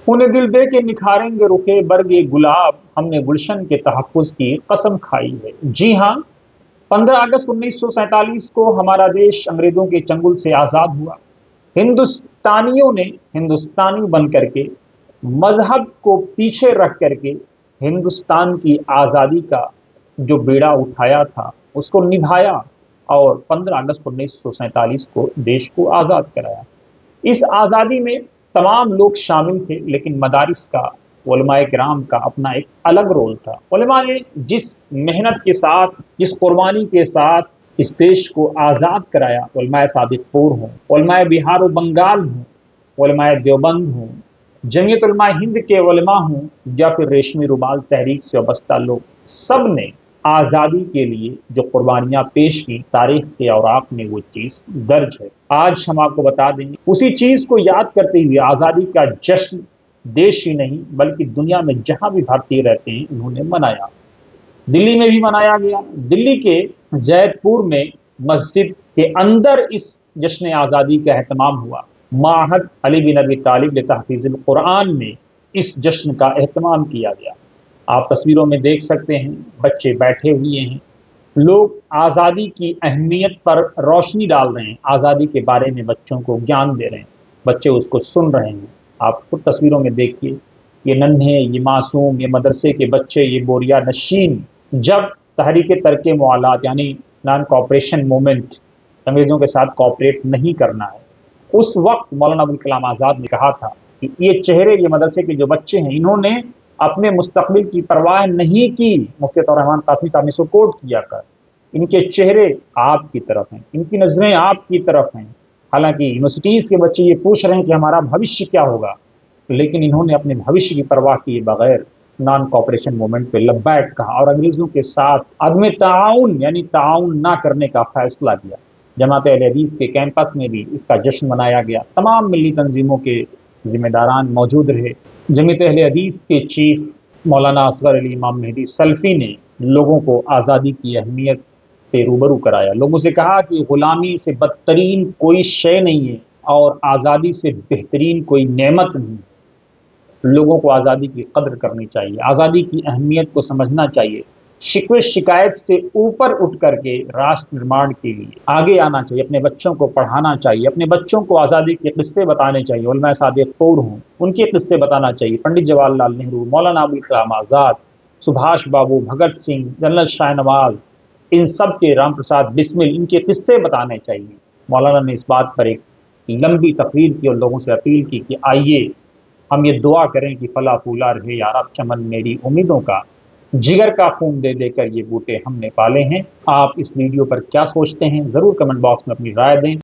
انہیں دل دے کے نکھاریں گے رخے برگ گلاب، ہم نے گلشن کے تحفظ کی قسم کھائی ہے۔ جی ہاں، 15 اگست 1947 کو ہمارا دیش انگریزوں کے چنگل سے آزاد ہوا۔ ہندوستانیوں نے ہندوستانی بن کر کے، مذہب کو پیچھے رکھ کر کے ہندوستان کی آزادی کا جو بیڑا اٹھایا تھا اس کو نبھایا، اور 15 اگست 1947 کو دیش کو آزاد کرایا۔ اس آزادی میں تمام لوگ شامل تھے، لیکن مدارس کا، علماء کرام کا اپنا ایک الگ رول تھا۔ علماء نے جس محنت کے ساتھ، جس قربانی کے ساتھ اس دیش کو آزاد کرایا، علماء صادق پور ہوں، علماء بہار و بنگال ہوں، علماء دیوبند ہوں، جمعیت علماء ہند کے علماء ہوں، یا پھر ریشمی رومال تحریک سے وابستہ لوگ، سب نے آزادی کے لیے جو قربانیاں پیش کی، تاریخ کے اوراق میں وہ چیز درج ہے۔ آج ہم آپ کو بتا دیں گے اسی چیز کو یاد کرتے ہوئے آزادی کا جشن دیش ہی نہیں بلکہ دنیا میں جہاں بھی بھارتی رہتے ہیں انہوں نے منایا۔ دلی میں بھی منایا گیا۔ دلی کے جیت پور میں مسجد کے اندر اس جشن آزادی کا اہتمام ہوا۔ معہد علی بن ابی طالب لتحفیظ القرآن میں اس جشن کا اہتمام کیا گیا۔ آپ تصویروں میں دیکھ سکتے ہیں، بچے بیٹھے ہوئے ہیں، لوگ آزادی کی اہمیت پر روشنی ڈال رہے ہیں، آزادی کے بارے میں بچوں کو گیان دے رہے ہیں، بچے اس کو سن رہے ہیں۔ آپ خود تصویروں میں دیکھیے، یہ ننھے، یہ معصوم، یہ مدرسے کے بچے، یہ بوریا نشین، جب تحریک ترک موالات یعنی نان کوآپریشن موومنٹ، انگریزوں کے ساتھ کوآپریٹ نہیں کرنا ہے، اس وقت مولانا ابوالکلام آزاد نے کہا تھا کہ یہ چہرے، یہ مدرسے کے جو بچے ہیں، انہوں نے اپنے مستقبل کی پرواہ نہیں کی۔ مفتی عطا الرحمن قاسمی صاحب نے اس کو کوٹ کیا کر، ان کے چہرے آپ کی طرف ہیں، ان کی نظریں آپ کی طرف ہیں۔ حالانکہ یونیورسٹیز کے بچے یہ پوچھ رہے ہیں کہ ہمارا بھوشیہ کیا ہوگا، لیکن انہوں نے اپنے بھوشیہ کی پرواہ کیے بغیر نان کوآپریشن موومنٹ پہ لبیک کہا اور انگریزوں کے ساتھ عدم تعاون یعنی تعاون نہ کرنے کا فیصلہ کیا۔ جماعت اہل حدیث کے کیمپس میں بھی اس کا جشن منایا گیا، تمام ملی تنظیموں کے ذمہ داران موجود رہے۔ جمعیت اہل حدیث کے چیف مولانا اصغر علی امام مہدی سلفی نے لوگوں کو آزادی کی اہمیت سے روبرو کرایا، لوگوں سے کہا کہ غلامی سے بدترین کوئی شے نہیں ہے اور آزادی سے بہترین کوئی نعمت نہیں ہے۔ لوگوں کو آزادی کی قدر کرنی چاہیے، آزادی کی اہمیت کو سمجھنا چاہیے، شکوے شکایت سے اوپر اٹھ کر کے راشٹر نرمان کے لیے آگے آنا چاہیے، اپنے بچوں کو پڑھانا چاہیے، اپنے بچوں کو آزادی کے قصے بتانے چاہیے، علماء صادق پور ہوں ان کے قصے بتانا چاہیے، پنڈت جواہر لال نہرو، مولانا ابوالکلام آزاد، سبھاش بابو، بھگت سنگھ، جنرل شاہ نواز، ان سب کے، رام پرساد بسمل، ان کے قصے بتانے چاہیے۔ مولانا نے اس بات پر ایک لمبی تقریر کی اور لوگوں سے اپیل کی کہ آئیے ہم یہ دعا کریں کہ پھلا پھولا رہے یارب چمن میری امیدوں کا، جگر کا خون دے دے کر یہ بوٹے ہم نے پالے ہیں۔ آپ اس ویڈیو پر کیا سوچتے ہیں ضرور کمنٹ باکس میں اپنی رائے دیں۔